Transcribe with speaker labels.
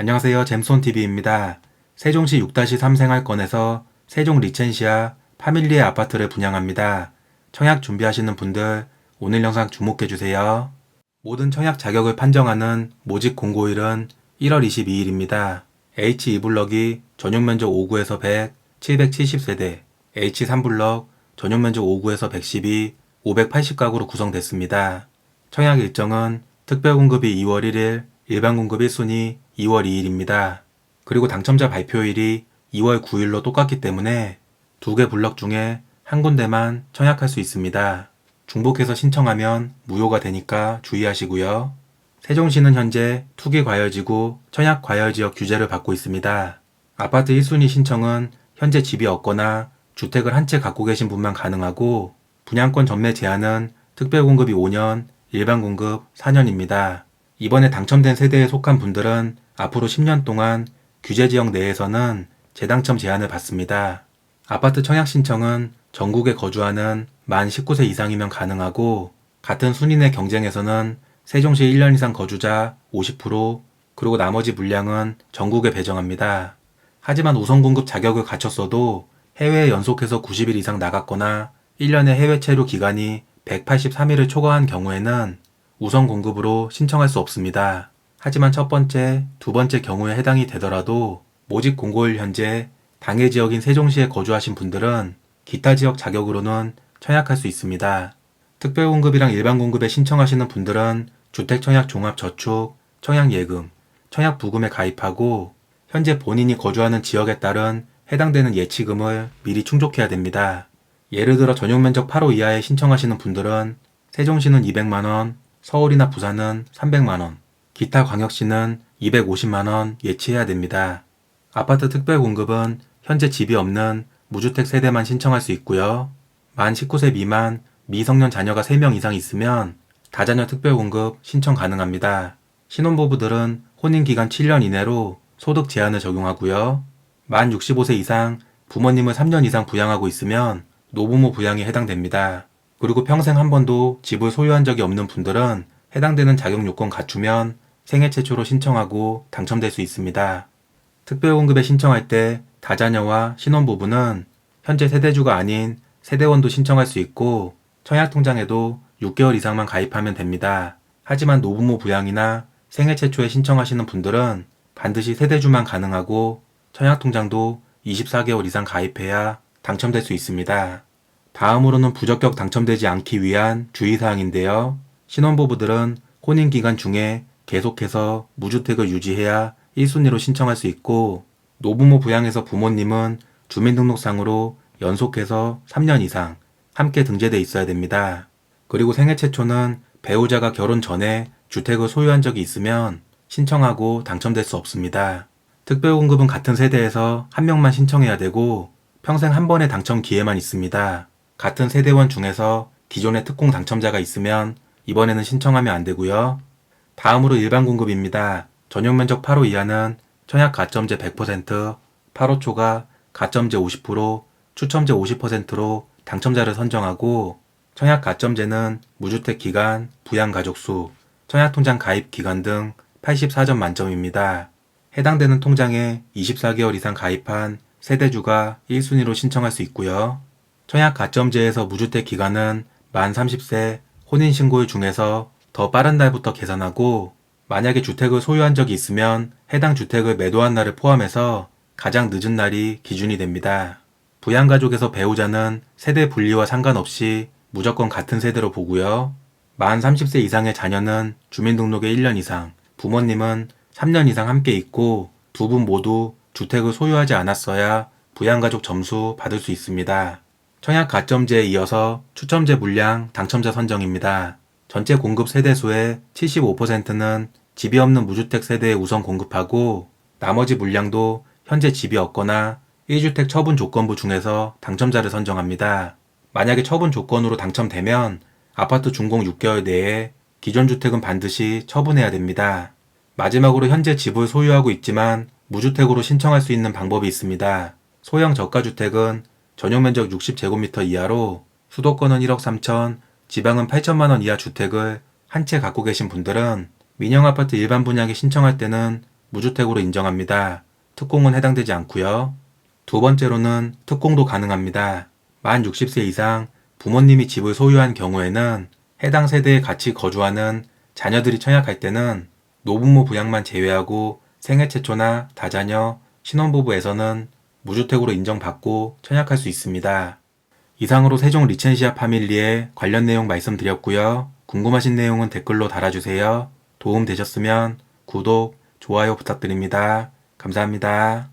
Speaker 1: 안녕하세요. 잼손TV입니다. 세종시 6-3 생활권에서 세종 리첸시아 파밀리에 아파트를 분양합니다. 청약 준비하시는 분들 오늘 영상 주목해주세요. 모든 청약 자격을 판정하는 모집 공고일은 1월 22일입니다. H2블럭이 전용면적 5구에서 100, 770세대, H3블럭 전용면적 5구에서 112, 580가구로 구성됐습니다. 청약 일정은 특별공급이 2월 1일, 일반공급 1순위 2월 2일입니다. 그리고 당첨자 발표일이 2월 9일로 똑같기 때문에 두 개 블럭 중에 한 군데만 청약할 수 있습니다. 중복해서 신청하면 무효가 되니까 주의하시고요. 세종시는 현재 투기과열지구 청약과열지역 규제를 받고 있습니다. 아파트 1순위 신청은 현재 집이 없거나 주택을 한 채 갖고 계신 분만 가능하고 분양권 전매 제한은 특별공급이 5년, 일반공급 4년입니다. 이번에 당첨된 세대에 속한 분들은 앞으로 10년 동안 규제지역 내에서는 재당첨 제한을 받습니다. 아파트 청약 신청은 전국에 거주하는 만 19세 이상이면 가능하고 같은 순위 내 경쟁에서는 세종시 1년 이상 거주자 50%, 그리고 나머지 물량은 전국에 배정합니다. 하지만 우선 공급 자격을 갖췄어도 해외에 연속해서 90일 이상 나갔거나 1년의 해외 체류 기간이 183일을 초과한 경우에는 우선 공급으로 신청할 수 없습니다. 하지만 첫 번째, 두 번째 경우에 해당이 되더라도 모집 공고일 현재 당해 지역인 세종시에 거주하신 분들은 기타 지역 자격으로는 청약할 수 있습니다. 특별공급이랑 일반공급에 신청하시는 분들은 주택청약종합저축, 청약예금, 청약부금에 가입하고 현재 본인이 거주하는 지역에 따른 해당되는 예치금을 미리 충족해야 됩니다. 예를 들어 전용면적 8호 이하에 신청하시는 분들은 세종시는 200만원, 서울이나 부산은 300만원, 기타 광역시는 250만원 예치해야 됩니다. 아파트 특별공급은 현재 집이 없는 무주택 세대만 신청할 수 있고요. 만 19세 미만 미성년 자녀가 3명 이상 있으면 다자녀 특별공급 신청 가능합니다. 신혼부부들은 혼인기간 7년 이내로 소득 제한을 적용하고요. 만 65세 이상 부모님을 3년 이상 부양하고 있으면 노부모 부양에 해당됩니다. 그리고 평생 한 번도 집을 소유한 적이 없는 분들은 해당되는 자격 요건 갖추면 생애 최초로 신청하고 당첨될 수 있습니다. 특별공급에 신청할 때 다자녀와 신혼부부는 현재 세대주가 아닌 세대원도 신청할 수 있고 청약통장에도 6개월 이상만 가입하면 됩니다. 하지만 노부모 부양이나 생애 최초에 신청하시는 분들은 반드시 세대주만 가능하고 청약통장도 24개월 이상 가입해야 당첨될 수 있습니다. 다음으로는 부적격 당첨되지 않기 위한 주의사항인데요. 신혼부부들은 혼인기간 중에 계속해서 무주택을 유지해야 1순위로 신청할 수 있고 노부모 부양에서 부모님은 주민등록상으로 연속해서 3년 이상 함께 등재돼 있어야 됩니다. 그리고 생애 최초는 배우자가 결혼 전에 주택을 소유한 적이 있으면 신청하고 당첨될 수 없습니다. 특별공급은 같은 세대에서 한 명만 신청해야 되고 평생 한 번의 당첨 기회만 있습니다. 같은 세대원 중에서 기존의 특공 당첨자가 있으면 이번에는 신청하면 안 되고요. 다음으로 일반공급입니다. 전용면적 8호 이하는 청약 가점제 100%, 8호 초과 가점제 50%, 추첨제 50%로 당첨자를 선정하고 청약 가점제는 무주택 기간, 부양가족수, 청약통장 가입 기간 등 84점 만점입니다. 해당되는 통장에 24개월 이상 가입한 세대주가 1순위로 신청할 수 있고요. 청약 가점제에서 무주택 기간은 만 30세 혼인신고일 중에서 더 빠른 날부터 계산하고 만약에 주택을 소유한 적이 있으면 해당 주택을 매도한 날을 포함해서 가장 늦은 날이 기준이 됩니다. 부양가족에서 배우자는 세대 분리와 상관없이 무조건 같은 세대로 보고요. 만 30세 이상의 자녀는 주민등록에 1년 이상, 부모님은 3년 이상 함께 있고 두 분 모두 주택을 소유하지 않았어야 부양가족 점수 받을 수 있습니다. 청약 가점제에 이어서 추첨제 물량 당첨자 선정입니다. 전체 공급 세대수의 75%는 집이 없는 무주택 세대에 우선 공급하고 나머지 물량도 현재 집이 없거나 1주택 처분 조건부 중에서 당첨자를 선정합니다. 만약에 처분 조건으로 당첨되면 아파트 준공 6개월 내에 기존 주택은 반드시 처분해야 됩니다. 마지막으로 현재 집을 소유하고 있지만 무주택으로 신청할 수 있는 방법이 있습니다. 소형 저가주택은 전용면적 60제곱미터 이하로 수도권은 1억 3천, 지방은 8천만원 이하 주택을 한 채 갖고 계신 분들은 민영아파트 일반 분양에 신청할 때는 무주택으로 인정합니다. 특공은 해당되지 않고요. 두 번째로는 특공도 가능합니다. 만 60세 이상 부모님이 집을 소유한 경우에는 해당 세대에 같이 거주하는 자녀들이 청약할 때는 노부모 부양만 제외하고 생애 최초나 다자녀, 신혼부부에서는 무주택으로 인정받고 청약할 수 있습니다. 이상으로 세종 리첸시아 파밀리에 관련 내용 말씀드렸고요. 궁금하신 내용은 댓글로 달아주세요. 도움 되셨으면 구독, 좋아요 부탁드립니다. 감사합니다.